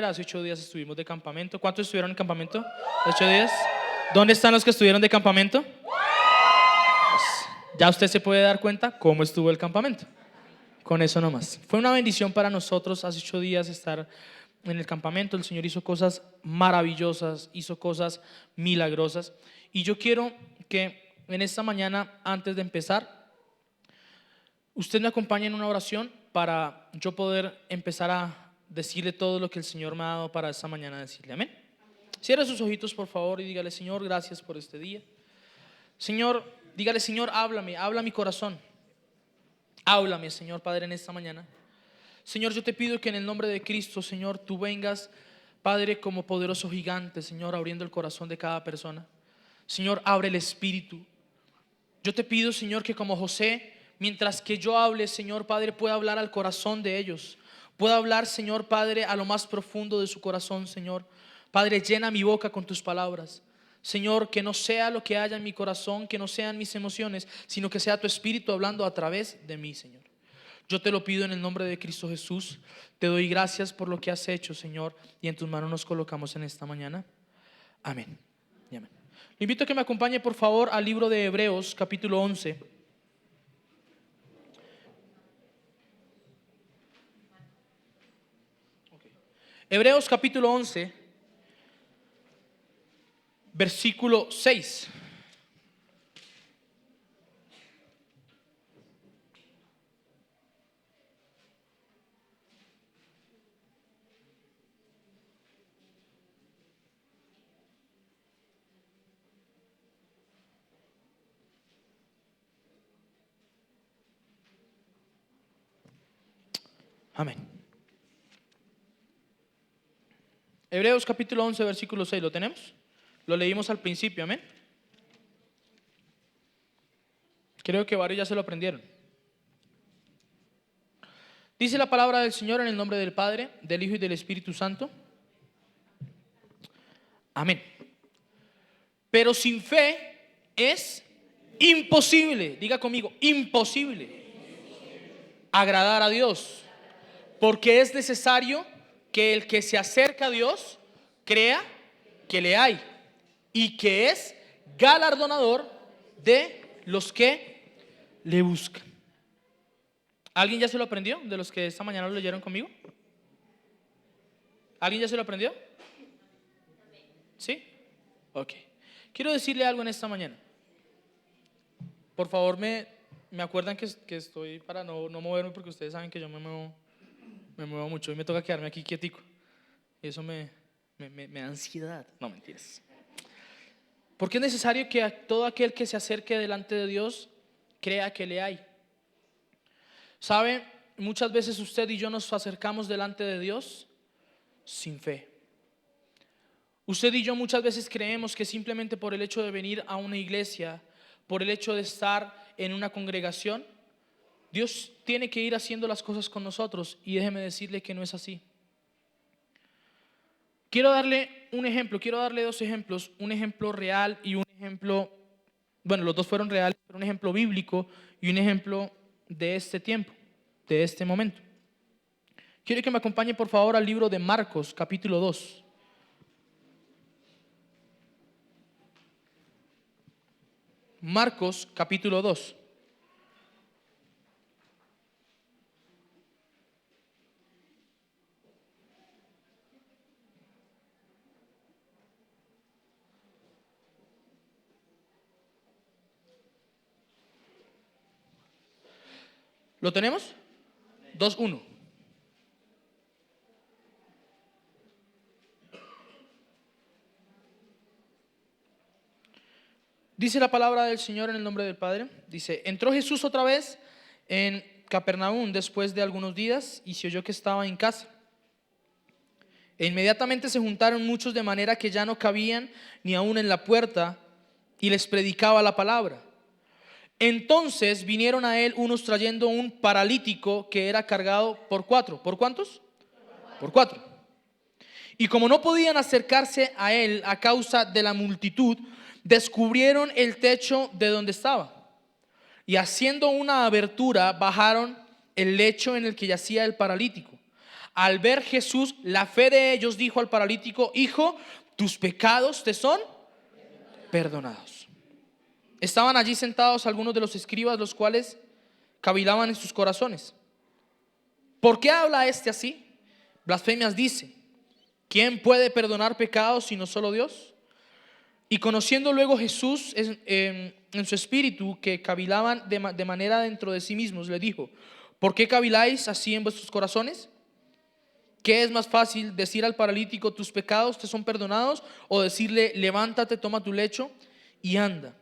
manera. Hace 8 días estuvimos de campamento. ¿Cuántos estuvieron en campamento? 8 días. ¿Dónde están los que estuvieron de campamento? Pues, ya usted se puede dar cuenta cómo estuvo el campamento. Con eso nomás. Fue una bendición para nosotros hace 8 días estar en el campamento. El Señor hizo cosas maravillosas, hizo cosas milagrosas. Y yo quiero que en esta mañana, antes de empezar, usted me acompañe en una oración para yo poder empezar a decirle todo lo que el Señor me ha dado para esta mañana decirle. Amén. Cierre sus ojitos, por favor, y dígale: Señor, gracias por este día. Señor, dígale: Señor, háblame, habla mi corazón. Háblame, Señor Padre, en esta mañana. Señor, yo te pido que en el nombre de Cristo, Señor, tú vengas, Padre, como poderoso gigante, Señor, abriendo el corazón de cada persona. Señor, abre el espíritu. Yo te pido, Señor, que como José, mientras que yo hable, Señor Padre, pueda hablar al corazón de ellos. Pueda hablar, Señor Padre, a lo más profundo de su corazón, Señor. Padre, llena mi boca con tus palabras. Señor, que no sea lo que haya en mi corazón, que no sean mis emociones, sino que sea tu espíritu hablando a través de mí, Señor. Yo te lo pido en el nombre de Cristo Jesús. Te doy gracias por lo que has hecho, Señor, y en tus manos nos colocamos en esta mañana. Amén y amén. Le invito a que me acompañe, por favor, al libro de Hebreos, capítulo 11. Hebreos, capítulo 11, versículo 6. Amén. Hebreos capítulo 11, versículo 6, ¿lo tenemos? Lo leímos al principio, amén. Creo que varios ya se lo aprendieron. Dice la palabra del Señor en el nombre del Padre, del Hijo y del Espíritu Santo. Amén. Pero sin fe es imposible, diga conmigo, imposible agradar a Dios. Porque es necesario que el que se acerca a Dios crea que le hay y que es galardonador de los que le buscan. ¿Alguien ya se lo aprendió de los que esta mañana lo leyeron conmigo? ¿Alguien ya se lo aprendió? ¿Sí? Ok. Quiero decirle algo en esta mañana. Por favor, me acuerdan que estoy para no moverme, porque ustedes saben que yo me muevo mucho y me toca quedarme aquí quietico. Y eso me da ansiedad. No, mentiras. Porque es necesario que todo aquel que se acerque delante de Dios crea que le hay. ¿Sabe? Muchas veces usted y yo nos acercamos delante de Dios sin fe. Usted y yo muchas veces creemos que simplemente por el hecho de venir a una iglesia, por el hecho de estar en una congregación, Dios tiene que ir haciendo las cosas con nosotros, y déjeme decirle que no es así. Quiero darle un ejemplo, quiero darle dos ejemplos, un ejemplo real y un ejemplo, bueno, los dos fueron reales, pero un ejemplo bíblico y un ejemplo de este tiempo, de este momento. Quiero que me acompañe, por favor, al libro de Marcos, capítulo 2. Marcos, capítulo 2. ¿Lo tenemos? 2:1. Dice la palabra del Señor en el nombre del Padre. Dice: entró Jesús otra vez en Capernaum después de algunos días, y se oyó que estaba en casa. E inmediatamente se juntaron muchos, de manera que ya no cabían ni aún en la puerta, y les predicaba la palabra. Entonces vinieron a él unos trayendo un paralítico que era cargado por 4. ¿Por cuántos? Por 4. Y como no podían acercarse a él a causa de la multitud, descubrieron el techo de donde estaba, y haciendo una abertura bajaron el lecho en el que yacía el paralítico. Al ver Jesús la fe de ellos, dijo al paralítico: hijo, tus pecados te son perdonados. Estaban allí sentados algunos de los escribas, los cuales cavilaban en sus corazones: ¿por qué habla este así? Blasfemias dice. ¿Quién puede perdonar pecados sino solo Dios? Y conociendo luego Jesús en su espíritu que cavilaban de manera dentro de sí mismos, le dijo: ¿por qué caviláis así en vuestros corazones? ¿Qué es más fácil, decir al paralítico: tus pecados te son perdonados, o decirle: levántate, toma tu lecho y anda?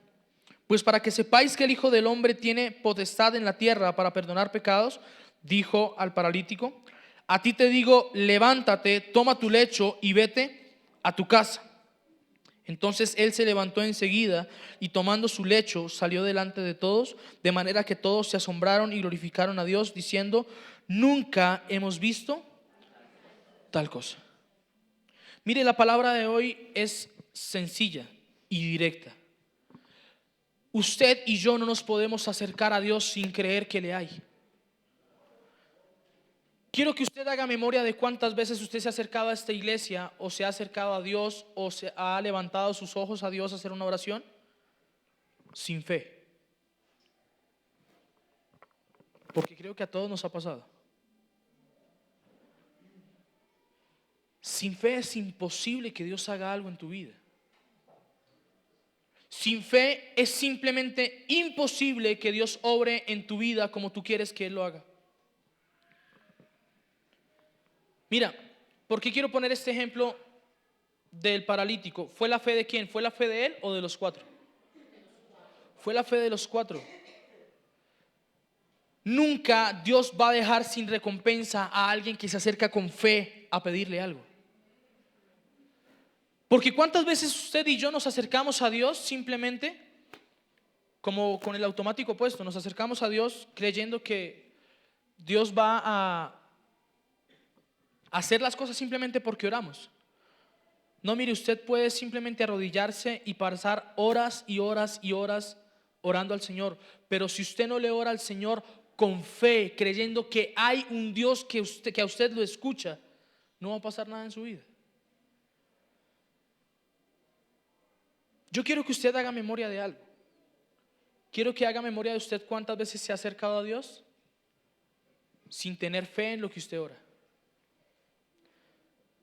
Pues para que sepáis que el Hijo del Hombre tiene potestad en la tierra para perdonar pecados, dijo al paralítico: a ti te digo, levántate, toma tu lecho y vete a tu casa. Entonces él se levantó enseguida y tomando su lecho salió delante de todos, de manera que todos se asombraron y glorificaron a Dios, diciendo: nunca hemos visto tal cosa. Mire, la palabra de hoy es sencilla y directa. Usted y yo no nos podemos acercar a Dios sin creer que le hay. Quiero que usted haga memoria de cuántas veces usted se ha acercado a esta iglesia, o se ha acercado a Dios, o se ha levantado sus ojos a Dios a hacer una oración sin fe. Porque creo que a todos nos ha pasado. Sin fe es imposible que Dios haga algo en tu vida. Sin fe es simplemente imposible que Dios obre en tu vida como tú quieres que Él lo haga. Mira, ¿por qué quiero poner este ejemplo del paralítico? ¿Fue la fe de quién? ¿Fue la fe de él o de los cuatro? Fue la fe de los cuatro. Nunca Dios va a dejar sin recompensa a alguien que se acerca con fe a pedirle algo. Porque ¿cuántas veces usted y yo nos acercamos a Dios simplemente como con el automático puesto? Nos acercamos a Dios creyendo que Dios va a hacer las cosas simplemente porque oramos. No, mire, usted puede simplemente arrodillarse y pasar horas y horas y horas orando al Señor, pero si usted no le ora al Señor con fe, creyendo que hay un Dios que a usted lo escucha, no va a pasar nada en su vida. Yo quiero que usted haga memoria de algo. Quiero que haga memoria de usted cuántas veces se ha acercado a Dios sin tener fe en lo que usted ora.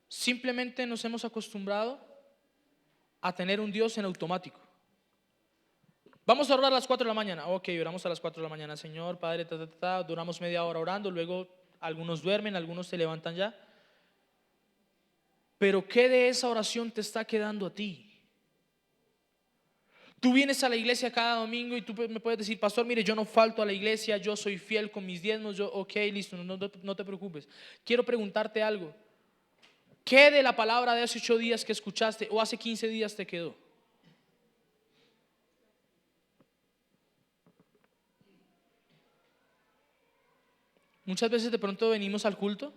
Simplemente nos hemos acostumbrado a tener un Dios en automático. Vamos a orar a las 4 de la mañana. Ok, oramos a las 4 de la mañana. Señor, Padre, duramos media hora orando. Luego algunos duermen, algunos se levantan ya. Pero ¿qué de esa oración te está quedando a ti? Tú vienes a la iglesia cada domingo y tú me puedes decir: pastor, mire, yo no falto a la iglesia, yo soy fiel con mis diezmos. Ok, listo, no te preocupes. Quiero preguntarte algo. ¿Qué de la palabra de hace 8 días que escuchaste o hace 15 días te quedó? Muchas veces de pronto venimos al culto,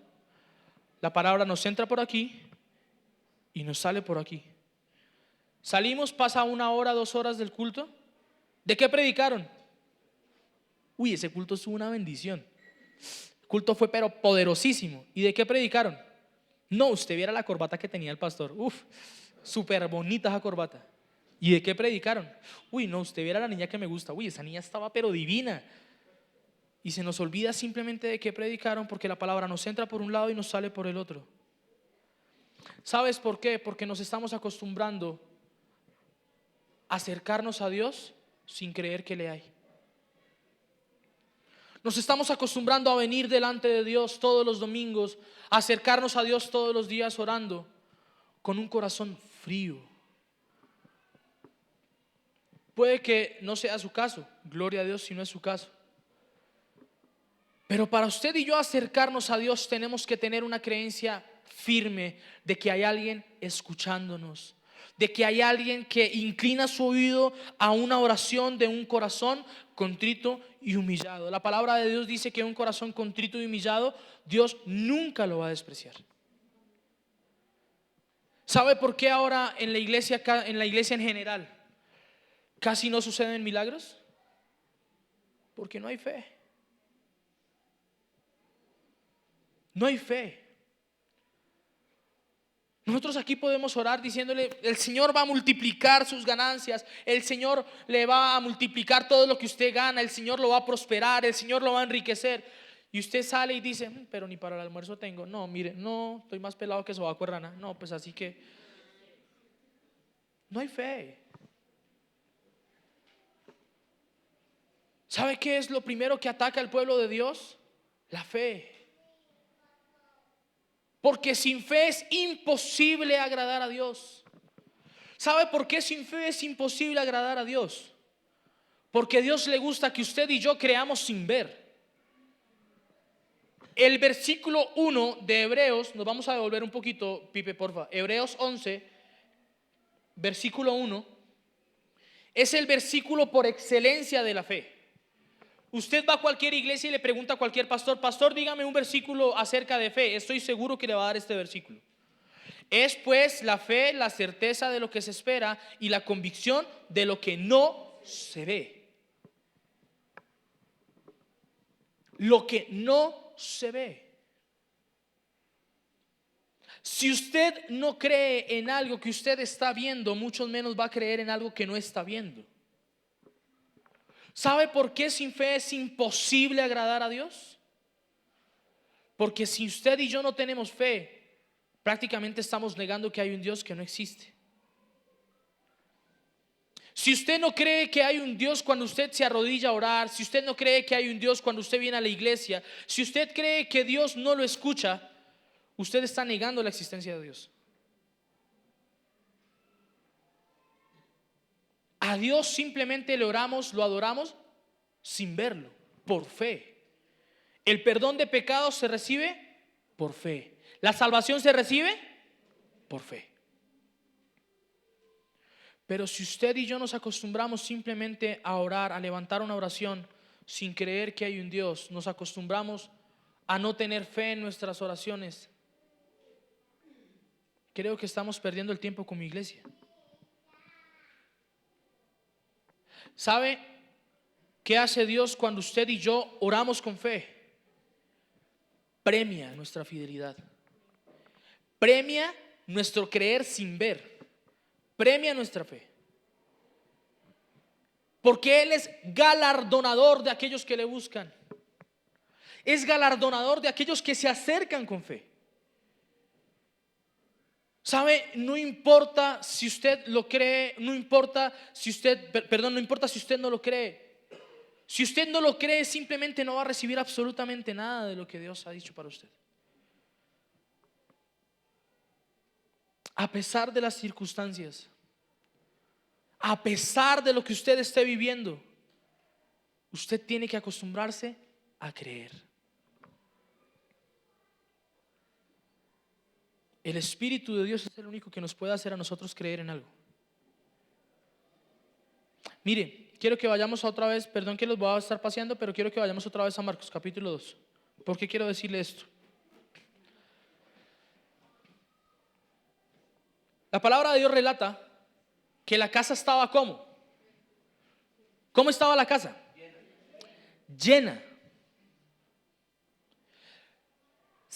la palabra nos entra por aquí y nos sale por aquí. Salimos, pasa 1 hora, 2 horas del culto. ¿De qué predicaron? Uy, ese culto estuvo una bendición. El culto fue pero poderosísimo. ¿Y de qué predicaron? No, usted viera la corbata que tenía el pastor. Uf, súper bonita esa corbata. ¿Y de qué predicaron? Uy, no, usted viera la niña que me gusta. Uy, esa niña estaba pero divina. Y se nos olvida simplemente de qué predicaron, porque la palabra nos entra por un lado y nos sale por el otro. ¿Sabes por qué? Porque nos estamos acostumbrando a acercarnos a Dios sin creer que le hay. Nos estamos acostumbrando a venir delante de Dios todos los domingos, a acercarnos a Dios todos los días orando, con un corazón frío. Puede que no sea su caso, gloria a Dios si no es su caso. Pero para usted y yo acercarnos a Dios tenemos que tener una creencia firme de que hay alguien escuchándonos, de que hay alguien que inclina su oído a una oración de un corazón contrito y humillado. La palabra de Dios dice que un corazón contrito y humillado Dios nunca lo va a despreciar. ¿Sabe por qué ahora en la iglesia en general casi no suceden milagros? Porque no hay fe. No hay fe. Nosotros aquí podemos orar diciéndole, el Señor va a multiplicar sus ganancias, el Señor le va a multiplicar todo lo que usted gana, el Señor lo va a prosperar, el Señor lo va a enriquecer. Y usted sale y dice, pero ni para el almuerzo tengo. No, mire, no, estoy más pelado que sobaco de rana. No, pues así que no hay fe. ¿Sabe qué es lo primero que ataca al pueblo de Dios? La fe. Porque sin fe es imposible agradar a Dios. ¿Sabe por qué sin fe es imposible agradar a Dios? Porque a Dios le gusta que usted y yo creamos sin ver. El versículo 1 de Hebreos, nos vamos a devolver un poquito, Pipe, porfa. Hebreos 11, versículo 1, es el versículo por excelencia de la fe. Usted va a cualquier iglesia y le pregunta a cualquier pastor, pastor, dígame un versículo acerca de fe. Estoy seguro que le va a dar este versículo. Es pues la fe, la certeza de lo que se espera y la convicción de lo que no se ve. Lo que no se ve. Si usted no cree en algo que usted está viendo, mucho menos va a creer en algo que no está viendo. ¿Sabe por qué sin fe es imposible agradar a Dios? Porque si usted y yo no tenemos fe, prácticamente estamos negando que hay un Dios que no existe. Si usted no cree que hay un Dios cuando usted se arrodilla a orar, si usted no cree que hay un Dios cuando usted viene a la iglesia, si usted cree que Dios no lo escucha, usted está negando la existencia de Dios. A Dios simplemente le oramos, lo adoramos sin verlo, por fe. El perdón de pecados se recibe por fe. La salvación se recibe por fe. Pero si usted y yo nos acostumbramos simplemente a orar, a levantar una oración sin creer que hay un Dios, nos acostumbramos a no tener fe en nuestras oraciones, creo que estamos perdiendo el tiempo como iglesia. ¿Sabe qué hace Dios cuando usted y yo oramos con fe? Premia nuestra fidelidad. Premia nuestro creer sin ver. Premia nuestra fe. Porque Él es galardonador de aquellos que le buscan. Es galardonador de aquellos que se acercan con fe. ¿Sabe? No importa si usted lo cree, no importa si usted, no importa si usted no lo cree. Si usted no lo cree, simplemente no va a recibir absolutamente nada de lo que Dios ha dicho para usted. A pesar de las circunstancias, a pesar de lo que usted esté viviendo, usted tiene que acostumbrarse a creer. El Espíritu de Dios es el único que nos puede hacer a nosotros creer en algo. Mire, quiero que vayamos otra vez, perdón que los voy a estar paseando, pero quiero que vayamos otra vez a Marcos capítulo 2. ¿Por qué quiero decirle esto? La palabra de Dios relata que la casa estaba ¿cómo? ¿Cómo estaba la casa? Llena.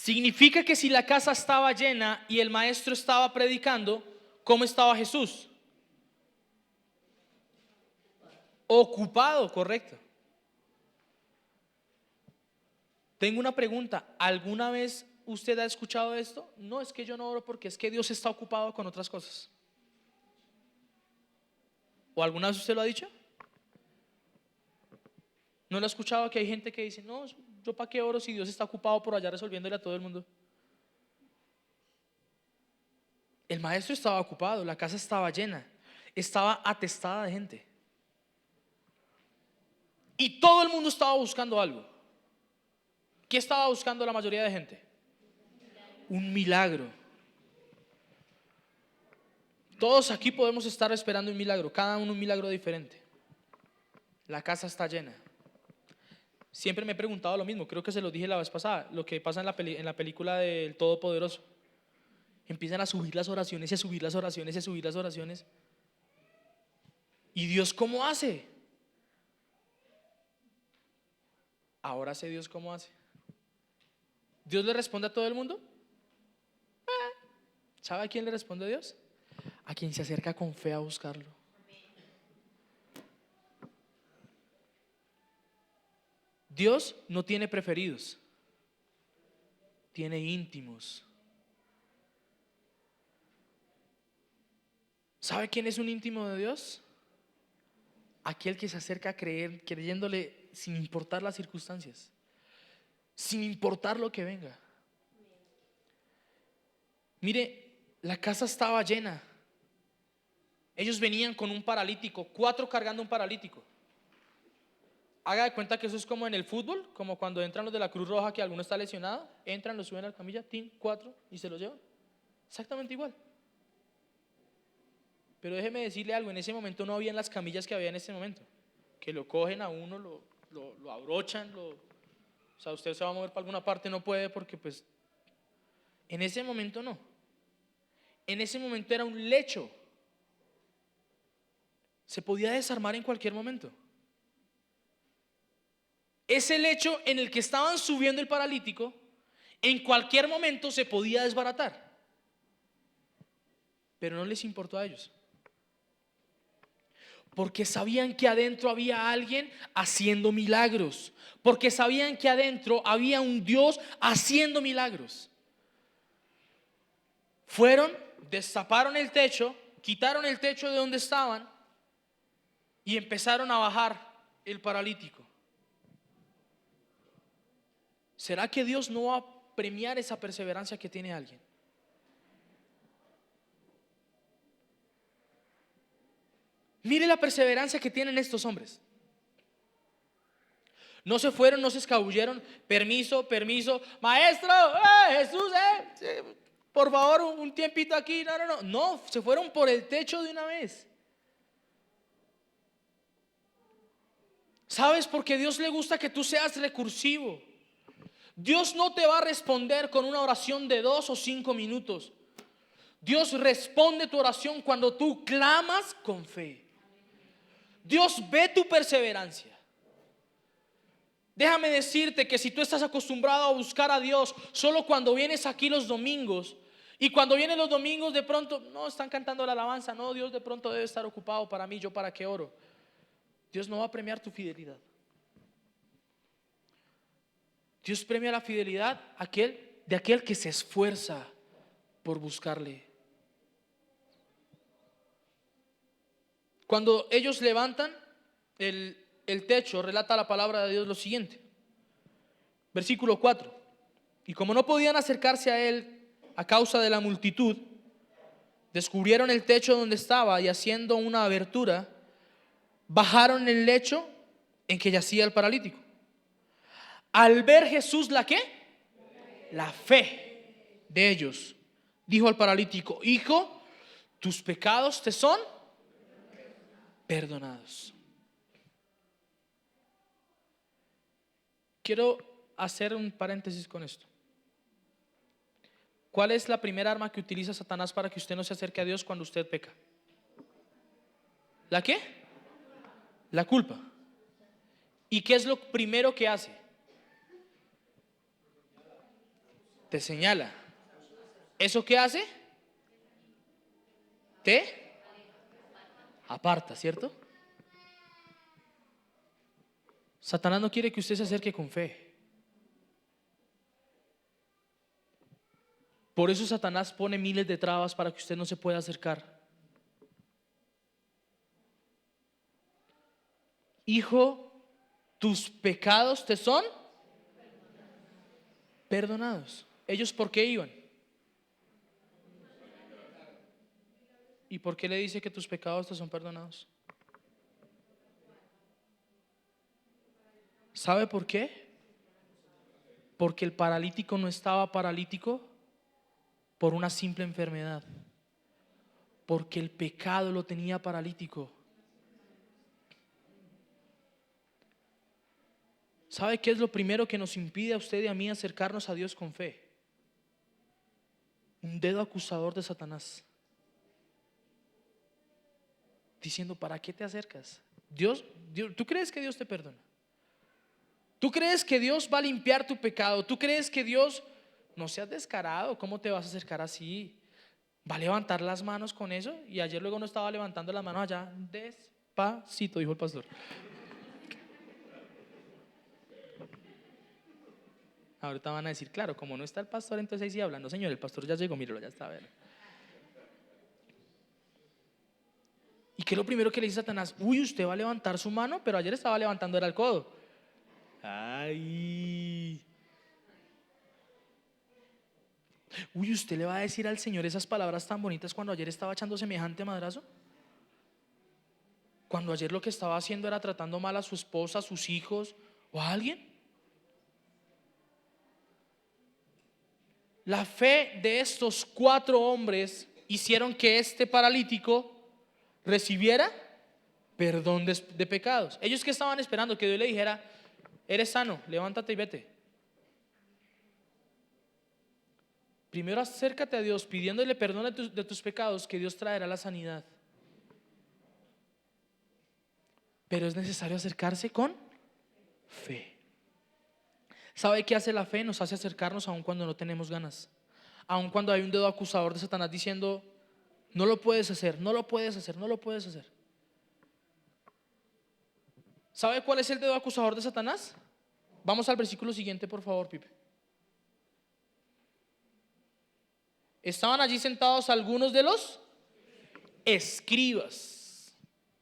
Significa que si la casa estaba llena y el maestro estaba predicando, ¿cómo estaba Jesús? Ocupado, correcto. Tengo una pregunta. ¿Alguna vez usted ha escuchado esto? No, es que yo no oro porque es que Dios está ocupado con otras cosas. ¿O alguna vez usted lo ha dicho? ¿No lo ha escuchado que hay gente que dice, no, yo para qué oro si Dios está ocupado por allá resolviéndole a todo el mundo? El maestro estaba ocupado, la casa estaba llena, estaba atestada de gente. Y todo el mundo estaba buscando algo. ¿Qué estaba buscando la mayoría de gente? Un milagro. Todos aquí podemos estar esperando un milagro, cada uno un milagro diferente. La casa está llena. Siempre me he preguntado lo mismo, creo que se lo dije la vez pasada, lo que pasa en la película del Todopoderoso. Empiezan a subir las oraciones, y a subir las oraciones, y a subir las oraciones. ¿Y Dios cómo hace? Ahora sé Dios cómo hace. ¿Dios le responde a todo el mundo? ¿Sabe a quién le responde Dios? A quien se acerca con fe a buscarlo. Dios no tiene preferidos, tiene íntimos. ¿Sabe quién es un íntimo de Dios? Aquel que se acerca a creer, creyéndole sin importar las circunstancias, sin importar lo que venga. Mire, la casa estaba llena. Ellos venían con un paralítico, 4 cargando un paralítico. Haga de cuenta que eso es como en el fútbol, como cuando entran los de la Cruz Roja, que alguno está lesionado, entran, lo suben a la camilla, 4 y se lo llevan. Exactamente igual. Pero déjeme decirle algo, en ese momento no habían las camillas que había en ese momento, que lo cogen a uno, lo abrochan, o sea, usted se va a mover para alguna parte, no puede porque pues, en ese momento no. En ese momento era un lecho. Se podía desarmar en cualquier momento. Ese lecho en el que estaban subiendo el paralítico, en cualquier momento se podía desbaratar. Pero no les importó a ellos. Porque sabían que adentro había alguien haciendo milagros. Porque sabían que adentro había un Dios haciendo milagros. Fueron, destaparon el techo, quitaron el techo de donde estaban y empezaron a bajar el paralítico. ¿Será que Dios no va a premiar esa perseverancia que tiene alguien? Mire la perseverancia que tienen estos hombres. No se fueron, no se escabulleron. Permiso, maestro, Jesús, por favor, un tiempito aquí. No, se fueron por el techo de una vez. ¿Sabes? Porque Dios le gusta que tú seas recursivo. Dios no te va a responder con una oración de 2 o 5 minutos. Dios responde tu oración cuando tú clamas con fe. Dios ve tu perseverancia. Déjame decirte que si tú estás acostumbrado a buscar a Dios solo cuando vienes aquí los domingos, y cuando vienen los domingos de pronto no están cantando la alabanza, no, Dios de pronto debe estar ocupado para mí, yo para qué oro. Dios no va a premiar tu fidelidad. Dios premia la fidelidad de aquel que se esfuerza por buscarle. Cuando ellos levantan el techo, relata la palabra de Dios lo siguiente. Versículo 4. Y como no podían acercarse a él a causa de la multitud, descubrieron el techo donde estaba y haciendo una abertura, bajaron el lecho en que yacía el paralítico. Al ver Jesús la ¿qué? La fe de ellos, dijo al paralítico: hijo, tus pecados te son perdonados. Quiero hacer un paréntesis con esto. ¿Cuál es la primera arma que utiliza Satanás para que usted no se acerque a Dios cuando usted peca? ¿La qué? La culpa. ¿Y qué es lo primero que hace? Te señala. ¿Eso qué hace? Te aparta, ¿cierto? Satanás no quiere que usted se acerque con fe. Por eso Satanás pone miles de trabas para que usted no se pueda acercar. Hijo, tus pecados te son perdonados. ¿Ellos por qué iban? ¿Y por qué le dice que tus pecados te son perdonados? ¿Sabe por qué? Porque el paralítico no estaba paralítico por una simple enfermedad, porque el pecado lo tenía paralítico. ¿Sabe qué es lo primero que nos impide a usted y a mí acercarnos a Dios con fe? Un dedo acusador de Satanás, diciendo: ¿para qué te acercas? Dios, ¿tú crees que Dios te perdona? ¿Tú crees que Dios va a limpiar tu pecado? ¿Tú crees que Dios, no seas descarado, cómo te vas a acercar así? ¿Va a levantar las manos con eso? Y ayer luego no estaba levantando las manos allá. Despacito, dijo el pastor. Ahorita van a decir, claro, como no está el pastor, entonces ahí sí hablan. No, señor, el pastor ya llegó, míralo, ya está. A ver. ¿Y qué es lo primero que le dice Satanás? Uy, usted va a levantar su mano, pero ayer estaba levantando era el codo. Ay. Uy, ¿usted le va a decir al Señor esas palabras tan bonitas cuando ayer estaba echando semejante madrazo? Cuando ayer lo que estaba haciendo era tratando mal a su esposa, a sus hijos o a alguien. La fe de estos 4 hombres hicieron que este paralítico recibiera perdón de pecados. Ellos que estaban esperando que Dios le dijera, eres sano, levántate y vete. Primero acércate a Dios pidiéndole perdón de tus pecados, que Dios traerá la sanidad. Pero es necesario acercarse con fe. ¿Sabe qué hace la fe? Nos hace acercarnos aun cuando no tenemos ganas. Aun cuando hay un dedo acusador de Satanás diciendo, no lo puedes hacer, no lo puedes hacer, no lo puedes hacer. ¿Sabe cuál es el dedo acusador de Satanás? Vamos al versículo siguiente, por favor, Pipe. Estaban allí sentados algunos de los escribas.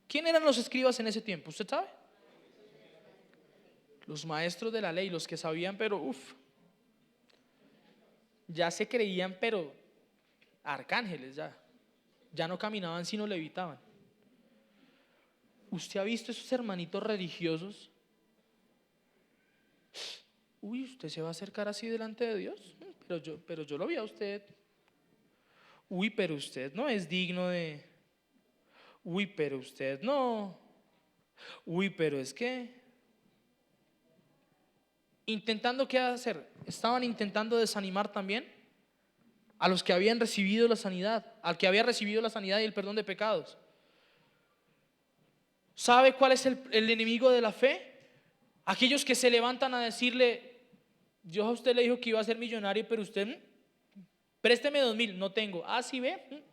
¿Quién eran los escribas en ese tiempo? ¿Usted sabe? Los maestros de la ley, los que sabían, pero ya se creían, pero arcángeles ya no caminaban sino levitaban. ¿Usted ha visto esos hermanitos religiosos? Uy, ¿usted se va a acercar así delante de Dios? Pero yo lo vi a usted. Uy, pero usted no es digno de. Uy, pero usted no. Uy, pero es que. Intentando qué hacer. Estaban intentando desanimar también a los que habían recibido la sanidad, al que había recibido la sanidad y el perdón de pecados. ¿Sabe cuál es el enemigo de la fe? Aquellos que se levantan a decirle, Dios a usted le dijo que iba a ser millonario, pero usted, présteme 2,000, no tengo. Ah, ¿sí ve?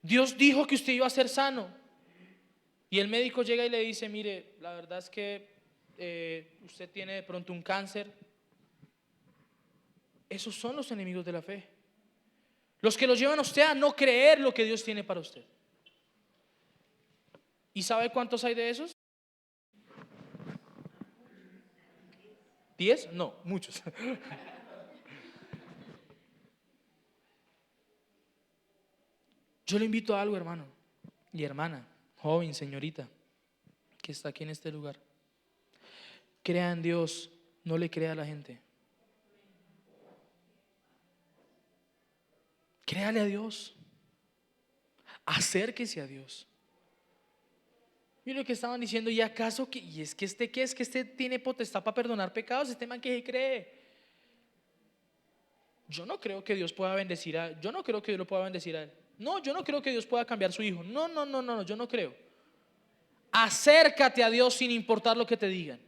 Dios dijo que usted iba a ser sano. Y el médico llega y le dice, mire, la verdad es que usted tiene de pronto un cáncer. Esos son los enemigos de la fe. Los que los llevan a usted a no creer lo que Dios tiene para usted. ¿Y sabe cuántos hay de esos? ¿10? No, muchos. Yo le invito a algo, hermano y hermana, joven, señorita, que está aquí en este lugar. Crea en Dios, no le crea a la gente. Créale a Dios. Acérquese a Dios. Mira lo que estaban diciendo, ¿y acaso que? ¿Y es que este qué? ¿Es que este tiene potestad para perdonar pecados? Este man que cree. Yo no creo que Dios pueda bendecir a él. Yo no creo que Dios lo pueda bendecir a él. No, yo no creo que Dios pueda cambiar su hijo. No, yo no creo. Acércate a Dios sin importar lo que te digan.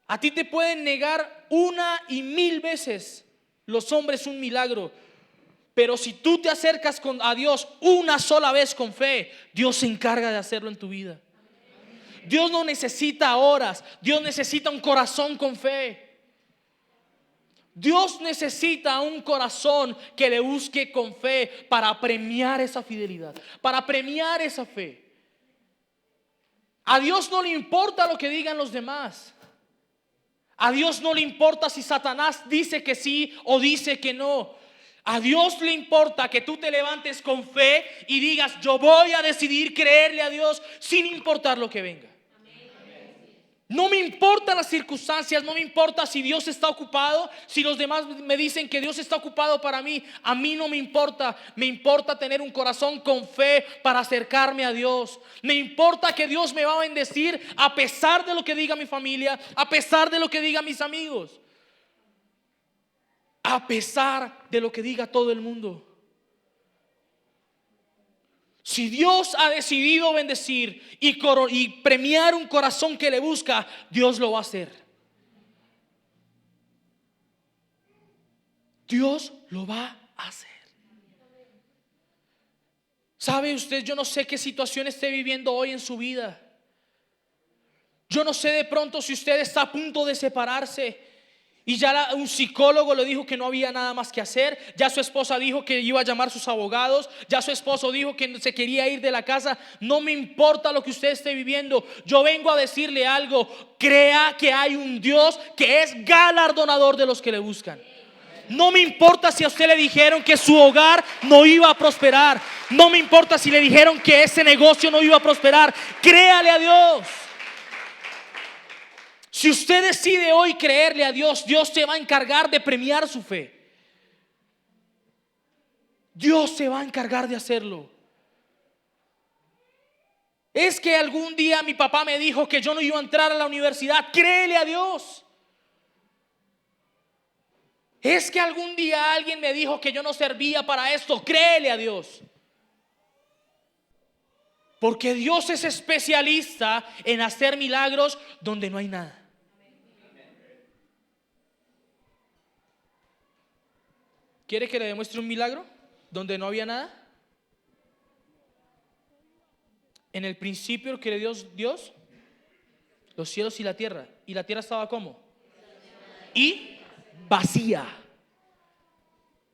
A ti te pueden negar 1 y 1000 veces los hombres un milagro, pero si tú te acercas a Dios una sola vez con fe, Dios se encarga de hacerlo en tu vida. Dios no necesita horas, Dios necesita un corazón con fe. Dios necesita un corazón que le busque con fe para premiar esa fidelidad, para premiar esa fe. A Dios no le importa lo que digan los demás. A Dios no le importa si Satanás dice que sí o dice que no. A Dios le importa que tú te levantes con fe y digas, yo voy a decidir creerle a Dios sin importar lo que venga. No me importan las circunstancias, no me importa si Dios está ocupado, si los demás me dicen que Dios está ocupado para mí, a mí no me importa. Me importa tener un corazón con fe para acercarme a Dios. Me importa que Dios me va a bendecir a pesar de lo que diga mi familia, a pesar de lo que digan mis amigos, a pesar de lo que diga todo el mundo. Si Dios ha decidido bendecir y premiar un corazón que le busca, Dios lo va a hacer. Dios lo va a hacer. ¿Sabe usted? Yo no sé qué situación esté viviendo hoy en su vida. Yo no sé de pronto si usted está a punto de separarse y ya un psicólogo le dijo que no había nada más que hacer. Ya su esposa dijo que iba a llamar a sus abogados. Ya su esposo dijo que se quería ir de la casa. No me importa lo que usted esté viviendo. Yo vengo a decirle algo. Crea que hay un Dios que es galardonador de los que le buscan. No me importa si a usted le dijeron que su hogar no iba a prosperar. No me importa si le dijeron que ese negocio no iba a prosperar. Créale a Dios. Si usted decide hoy creerle a Dios, Dios se va a encargar de premiar su fe. Dios se va a encargar de hacerlo. Es que algún día mi papá me dijo que yo no iba a entrar a la universidad. Créele a Dios. Es que algún día alguien me dijo que yo no servía para esto. Créele a Dios. Porque Dios es especialista en hacer milagros donde no hay nada. ¿Quiere que le demuestre un milagro donde no había nada? En el principio que le dio Dios, los cielos y la tierra. ¿Y la tierra estaba cómo? Y vacía.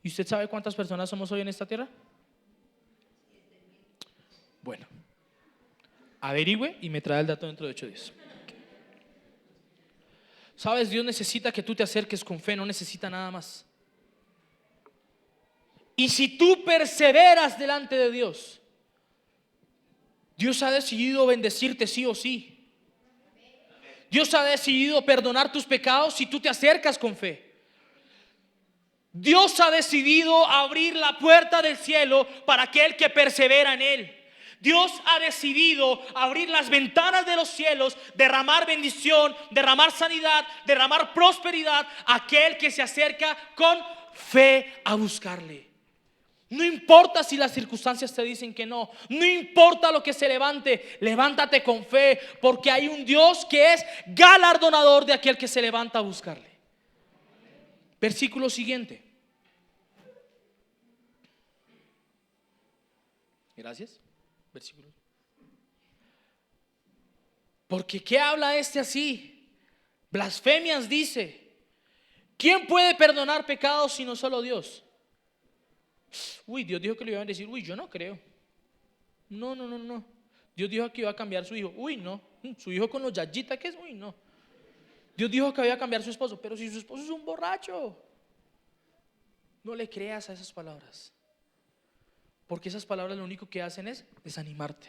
¿Y usted sabe cuántas personas somos hoy en esta tierra? Bueno, averigüe y me trae el dato dentro de 8 días. ¿Sabes? Dios necesita que tú te acerques con fe, no necesita nada más. Y si tú perseveras delante de Dios, Dios ha decidido bendecirte sí o sí. Dios ha decidido perdonar tus pecados si tú te acercas con fe. Dios ha decidido abrir la puerta del cielo para aquel que persevera en él. Dios ha decidido abrir las ventanas de los cielos, derramar bendición, derramar sanidad, derramar prosperidad a aquel que se acerca con fe a buscarle. No importa si las circunstancias te dicen que no. No importa lo que se levante. Levántate con fe, porque hay un Dios que es galardonador de aquel que se levanta a buscarle. Versículo siguiente. Gracias. Versículo. Porque ¿qué habla este así? Blasfemias dice. ¿Quién puede perdonar pecados sino solo Dios? Uy, Dios dijo que le iba a decir. Uy, yo no creo. No. Dios dijo que iba a cambiar su hijo. Uy, no. Su hijo con los yayitas, ¿qué es? Uy, no. Dios dijo que iba a cambiar su esposo. Pero si su esposo es un borracho. No le creas a esas palabras. Porque esas palabras lo único que hacen es desanimarte.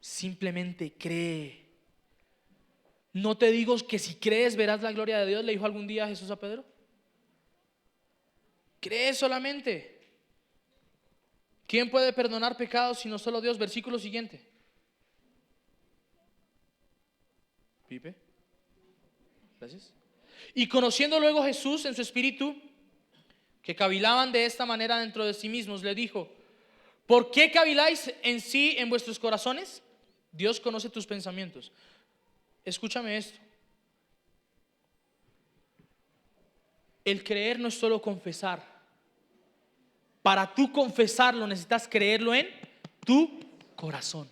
Simplemente cree. No te digo que si crees verás la gloria de Dios, le dijo algún día Jesús a Pedro. Cree solamente. ¿Quién puede perdonar pecados sino solo Dios? Versículo siguiente. Pipe. Gracias. Y conociendo luego Jesús en su espíritu, que cavilaban de esta manera dentro de sí mismos, le dijo: ¿por qué caviláis en sí en vuestros corazones? Dios conoce tus pensamientos. Escúchame esto. El creer no es solo confesar. Para tú confesarlo necesitas creerlo en tu corazón.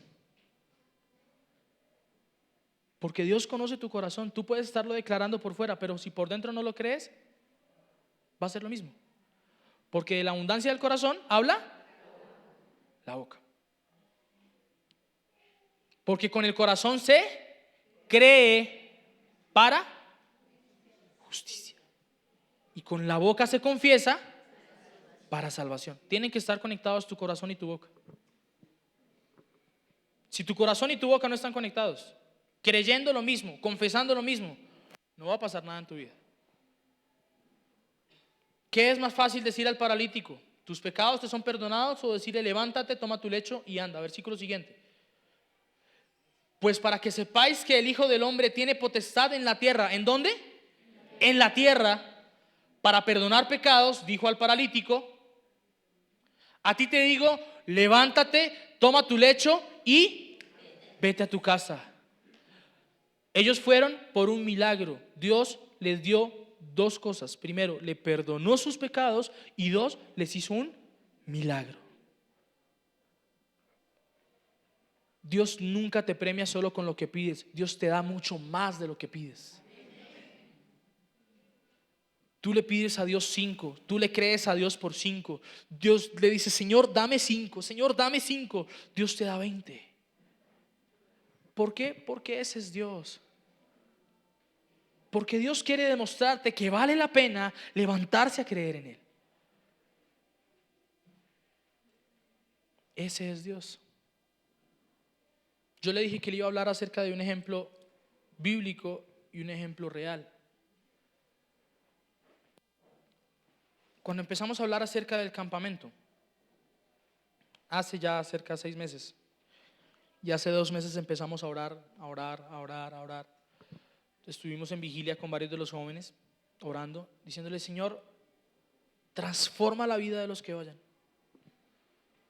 Porque Dios conoce tu corazón. Tú puedes estarlo declarando por fuera, pero si por dentro no lo crees, va a ser lo mismo. Porque de la abundancia del corazón habla la boca. Porque con el corazón se cree para justicia. Y con la boca se confiesa para salvación. Tienen que estar conectados tu corazón y tu boca. Si tu corazón y tu boca no están conectados, creyendo lo mismo, confesando lo mismo, no va a pasar nada en tu vida. ¿Qué es más fácil decir al paralítico? ¿Tus pecados te son perdonados? O decirle: levántate, toma tu lecho y anda. Versículo siguiente. Pues para que sepáis que el Hijo del Hombre tiene potestad en la tierra. ¿En dónde? En la tierra. Para perdonar pecados, dijo al paralítico: a ti te digo, levántate, toma tu lecho y vete a tu casa. Ellos fueron por un milagro. Dios les dio dos cosas. Primero, le perdonó sus pecados y dos, les hizo un milagro. Dios nunca te premia solo con lo que pides. Dios te da mucho más de lo que pides. Tú le pides a Dios 5, tú le crees a Dios por 5. Dios le dice, Señor, dame 5, Señor, dame 5. Dios te da 20. ¿Por qué? Porque ese es Dios. Porque Dios quiere demostrarte que vale la pena levantarse a creer en Él. Ese es Dios. Yo le dije que le iba a hablar acerca de un ejemplo bíblico y un ejemplo real. Cuando empezamos a hablar acerca del campamento, hace ya cerca de 6 meses, y hace 2 meses empezamos a orar, a orar, a orar, a orar. Estuvimos en vigilia con varios de los jóvenes, orando, diciéndole, Señor, transforma la vida de los que vayan.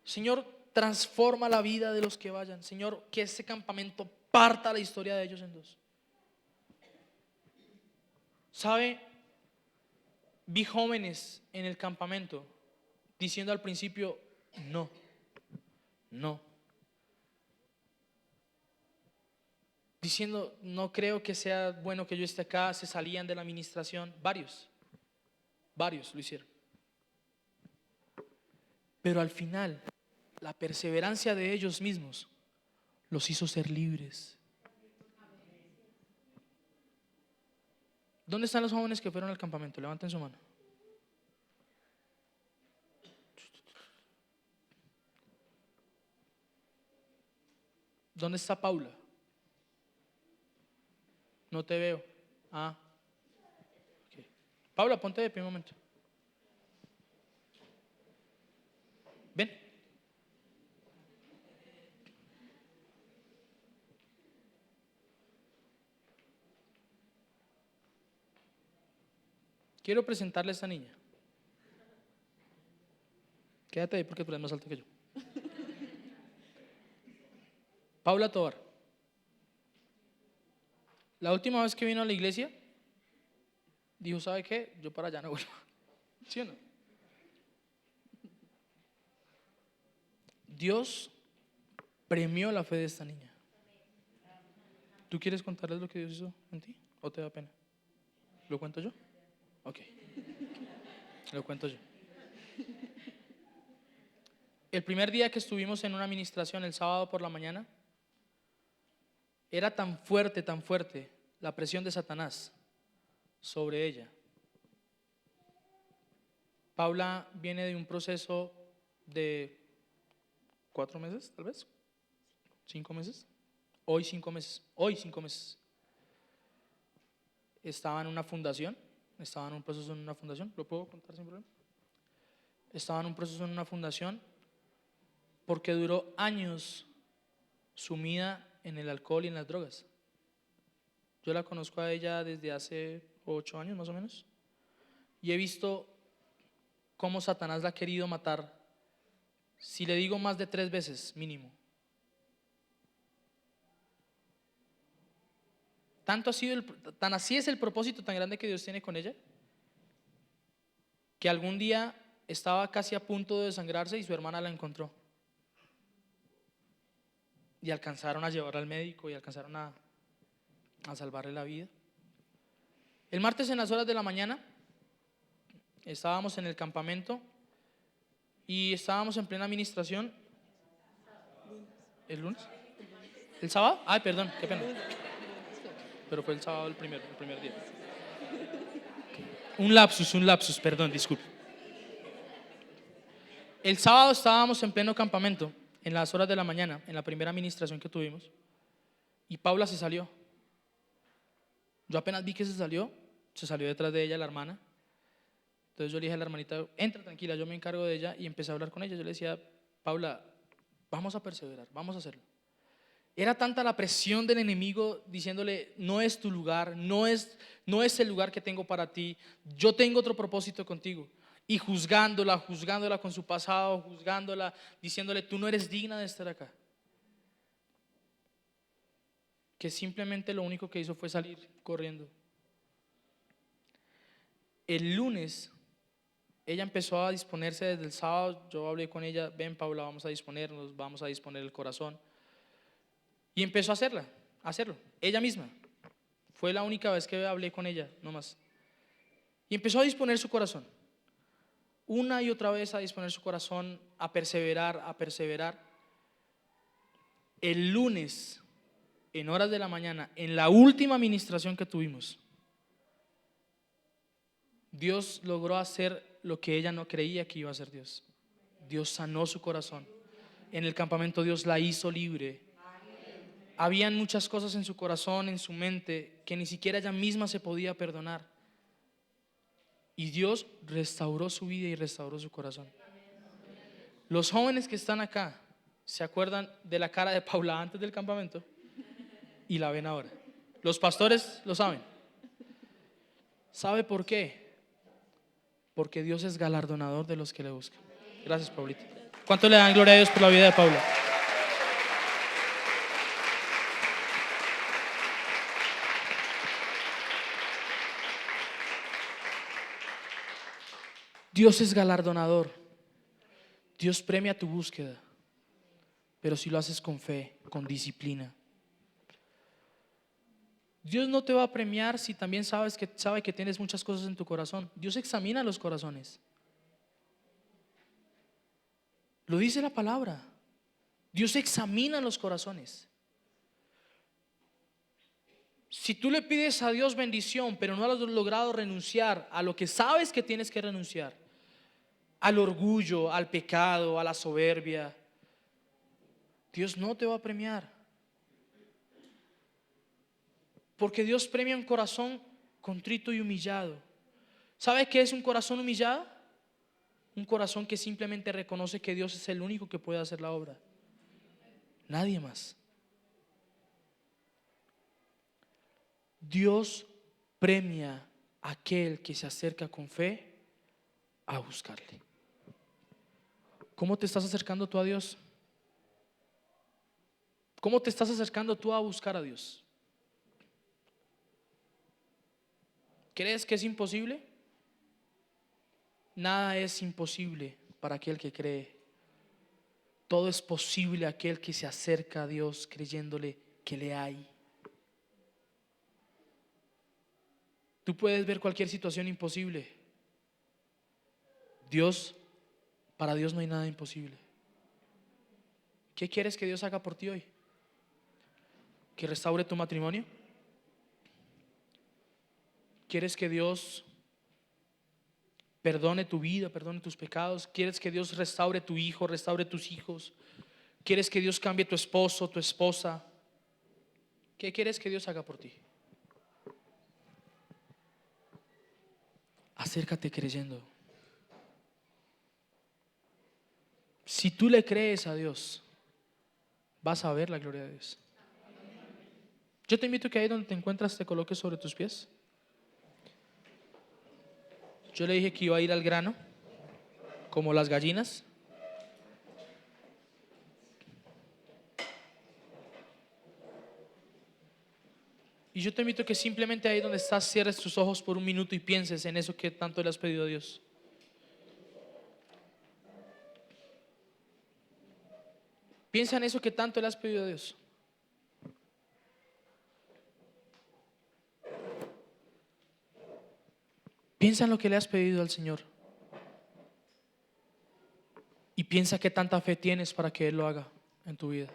Señor, transforma la vida de los que vayan. Señor, que ese campamento parta la historia de ellos en dos. ¿Sabe? Vi jóvenes en el campamento diciendo al principio, no, no. Diciendo, no creo que sea bueno que yo esté acá. Se salían de la administración. Varios lo hicieron. Pero al final, la perseverancia de ellos mismos los hizo ser libres. ¿Dónde están los jóvenes que fueron al campamento? Levanten su mano. ¿Dónde está Paula? No te veo. Okay. Paula, ponte de pie un momento. Ven. Quiero presentarle a esta niña. Quédate ahí porque tú eres más alto que yo. Paula Tovar. La última vez que vino a la iglesia, dijo, ¿sabe qué? Yo para allá no vuelvo. ¿Sí o no? Dios premió la fe de esta niña. ¿Tú quieres contarles lo que Dios hizo en ti? ¿O te da pena? ¿Lo cuento yo? Ok. Lo cuento yo. El primer día que estuvimos en una administración, el sábado por la mañana, era tan fuerte la presión de Satanás sobre ella. Paula viene de un proceso de 4 meses, tal vez, 5 meses. Hoy 5 meses. Estaba en una fundación, estaba en un proceso en una fundación. ¿Lo puedo contar sin problema? Estaba en un proceso en una fundación porque duró años sumida en el alcohol y en las drogas. Yo la conozco a ella desde hace 8 años más o menos, y he visto cómo Satanás la ha querido matar, si le digo más de 3 veces mínimo. Tan así es el propósito tan grande que Dios tiene con ella, que algún día estaba casi a punto de desangrarse y su hermana la encontró. Y alcanzaron a llevarla al médico y alcanzaron a salvarle la vida. El martes en las horas de la mañana estábamos en el campamento y estábamos en plena administración. ¿El lunes? ¿El sábado? Ay, perdón, qué pena. Pero fue el sábado el primer día. Un lapsus, perdón, disculpe. El sábado estábamos en pleno campamento, en las horas de la mañana, en la primera administración que tuvimos, y Paula se salió. Yo apenas vi que se salió detrás de ella la hermana. Entonces yo le dije a la hermanita, entra tranquila, yo me encargo de ella, y empecé a hablar con ella. Yo le decía, Paula, vamos a perseverar, vamos a hacerlo. Era tanta la presión del enemigo diciéndole, no es tu lugar, no es el lugar que tengo para ti, yo tengo otro propósito contigo. Y juzgándola con su pasado, juzgándola, diciéndole, tú no eres digna de estar acá. Que simplemente lo único que hizo fue salir corriendo. El lunes ella empezó a disponerse desde el sábado. Yo hablé con ella, ven Paula, vamos a disponernos, vamos a disponer el corazón. Y empezó a hacerlo, ella misma. Fue la única vez que hablé con ella, no más. Y empezó a disponer su corazón. Una y otra vez a disponer su corazón, a perseverar, a perseverar. El lunes, en horas de la mañana, en la última administración que tuvimos, Dios logró hacer lo que ella no creía que iba a hacer Dios. Dios sanó su corazón. En el campamento Dios la hizo libre. Habían muchas cosas en su corazón, en su mente, que ni siquiera ella misma se podía perdonar. Y Dios restauró su vida y restauró su corazón. Los jóvenes que están acá se acuerdan de la cara de Paula antes del campamento y la ven ahora. Los pastores lo saben. ¿Sabe por qué? Porque Dios es galardonador de los que le buscan. Gracias, Paulita. ¿Cuánto le dan gloria a Dios por la vida de Paula? Dios es galardonador. Dios premia tu búsqueda, pero si lo haces con fe, con disciplina. Dios no te va a premiar si también sabe que tienes muchas cosas en tu corazón. Dios examina los corazones. Lo dice la palabra. Dios examina los corazones. Si tú le pides a Dios bendición, pero no has logrado renunciar a lo que sabes que tienes que renunciar, al orgullo, al pecado, a la soberbia, Dios no te va a premiar. Porque Dios premia un corazón contrito y humillado. ¿Sabe qué es un corazón humillado? Un corazón que simplemente reconoce que Dios es el único que puede hacer la obra. Nadie más. Dios premia a aquel que se acerca con fe a buscarle. ¿Cómo te estás acercando tú a Dios? ¿Cómo te estás acercando tú a buscar a Dios? ¿Crees que es imposible? Nada es imposible para aquel que cree. Todo es posible a aquel que se acerca a Dios creyéndole que le hay. Tú puedes ver cualquier situación imposible. Para Dios no hay nada imposible. ¿Qué quieres que Dios haga por ti hoy? ¿Que restaure tu matrimonio? ¿Quieres que Dios perdone tu vida, perdone tus pecados? ¿Quieres que Dios restaure tu hijo, restaure tus hijos? ¿Quieres que Dios cambie tu esposo, tu esposa? ¿Qué quieres que Dios haga por ti? Acércate creyendo. Si tú le crees a Dios, vas a ver la gloria de Dios. Yo te invito a que ahí donde te encuentras te coloques sobre tus pies. Yo le dije que iba a ir al grano, como las gallinas. Y yo te invito a que simplemente ahí donde estás cierres tus ojos por un minuto y pienses en eso que tanto le has pedido a Dios. Piensa en eso que tanto le has pedido a Dios. Piensa en lo que le has pedido al Señor. Y piensa qué tanta fe tienes para que Él lo haga en tu vida.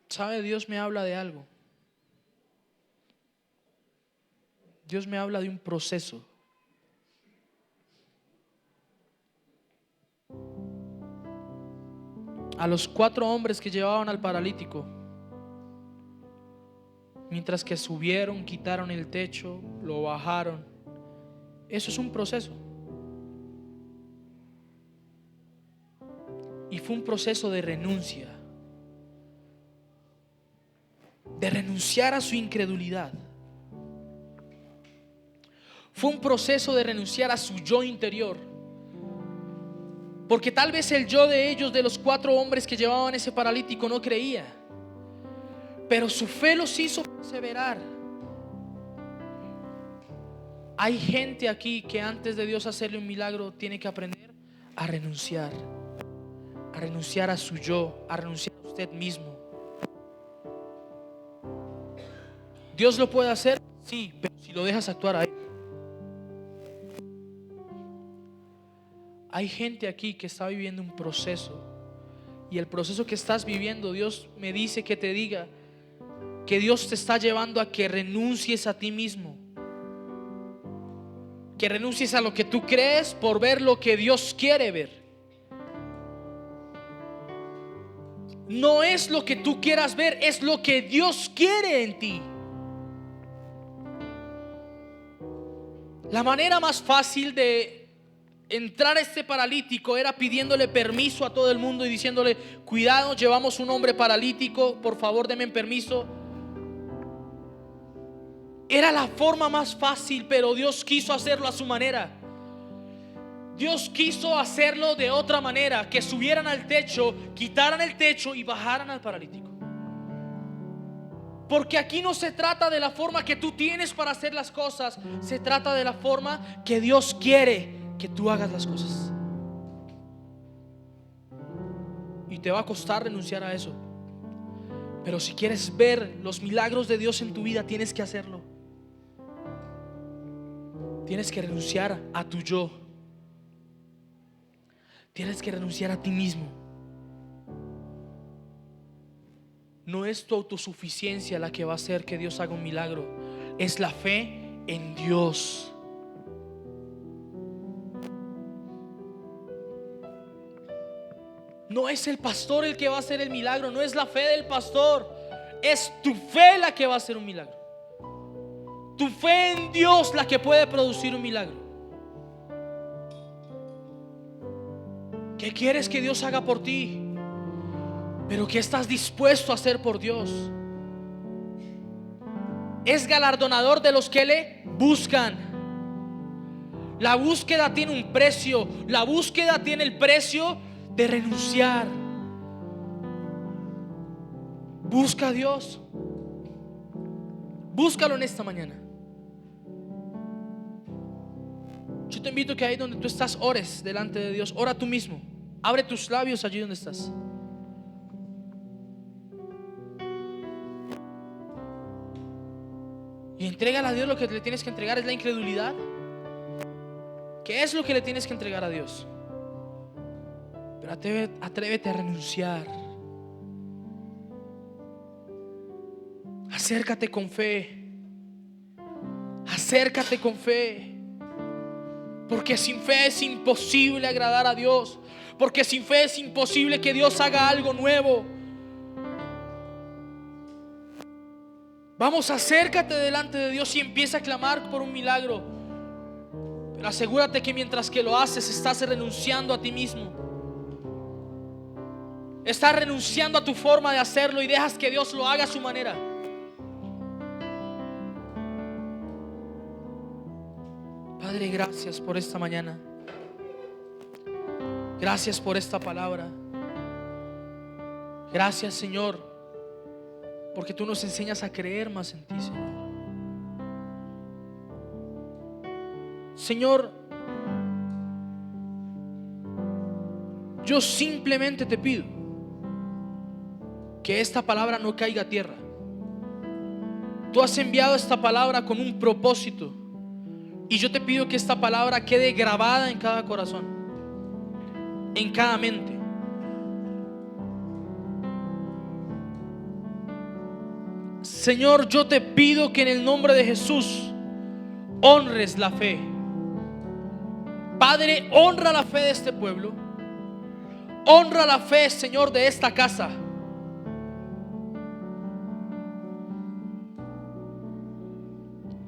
¿Sabe? Dios me habla de algo. Dios me habla de un proceso. A los 4 hombres que llevaban al paralítico, mientras que subieron, quitaron el techo, lo bajaron. Eso es un proceso. Y fue un proceso de renuncia. De renunciar a su incredulidad. Fue un proceso de renunciar a su yo interior. Porque tal vez el yo de ellos, de los 4 hombres que llevaban ese paralítico, no creía, pero su fe los hizo perseverar. Hay gente aquí que antes de Dios hacerle un milagro tiene que aprender a renunciar a su yo, a renunciar a usted mismo. Dios lo puede hacer, sí, pero si lo dejas actuar a Él. Hay gente aquí que está viviendo un proceso, y el proceso que estás viviendo, Dios me dice que te diga que Dios te está llevando a que renuncies a ti mismo, que renuncies a lo que tú crees por ver lo que Dios quiere ver. No es lo que tú quieras ver, es lo que Dios quiere en ti. La manera más fácil de entrar a este paralítico era pidiéndole permiso a todo el mundo y diciéndole: cuidado, llevamos un hombre paralítico, por favor denme permiso. Era la forma más fácil, pero Dios quiso hacerlo a su manera. Dios quiso hacerlo de otra manera, que subieran al techo, quitaran el techo y bajaran al paralítico. Porque aquí no se trata de la forma que tú tienes para hacer las cosas, se trata de la forma que Dios quiere que tú hagas las cosas. Y te va a costar renunciar a eso, pero si quieres ver los milagros de Dios en tu vida, tienes que hacerlo. Tienes que renunciar a tu yo. Tienes que renunciar a ti mismo. No es tu autosuficiencia la que va a hacer que Dios haga un milagro, es la fe en Dios. No es el pastor el que va a hacer el milagro, no es la fe del pastor, es tu fe la que va a hacer un milagro. Tu fe en Dios la que puede producir un milagro. ¿Qué quieres que Dios haga por ti? Pero ¿qué estás dispuesto a hacer por Dios? Es galardonador de los que le buscan. La búsqueda tiene un precio. La búsqueda tiene el precio de renunciar. Busca a Dios. Búscalo en esta mañana. Yo te invito a que ahí donde tú estás ores delante de Dios. Ora tú mismo. Abre tus labios allí donde estás. Y entrégale a Dios lo que le tienes que entregar. ¿Es la incredulidad? ¿Qué es lo que le tienes que entregar a Dios? Pero atrévete a renunciar. Acércate con fe. Acércate con fe. Porque sin fe es imposible agradar a Dios. Porque sin fe es imposible que Dios haga algo nuevo. Vamos, acércate delante de Dios y empieza a clamar por un milagro. Pero asegúrate que mientras que lo haces, estás renunciando a ti mismo. Estás renunciando a tu forma de hacerlo y dejas que Dios lo haga a su manera. Padre, gracias por esta mañana. Gracias por esta palabra. Gracias, Señor, porque tú nos enseñas a creer más en ti, Señor. Señor, yo simplemente te pido que esta palabra no caiga a tierra. Tú has enviado esta palabra con un propósito, y yo te pido que esta palabra quede grabada en cada corazón, en cada mente. Señor, yo te pido que en el nombre de Jesús honres la fe. Padre, honra la fe de este pueblo. Honra la fe, Señor, de esta casa.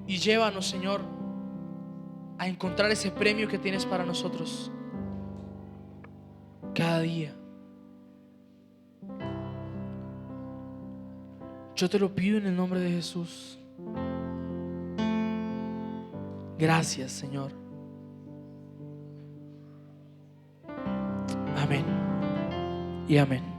Y llévanos, Señor, a encontrar ese premio que tienes para nosotros cada día. Yo te lo pido en el nombre de Jesús. Gracias, Señor. y amén.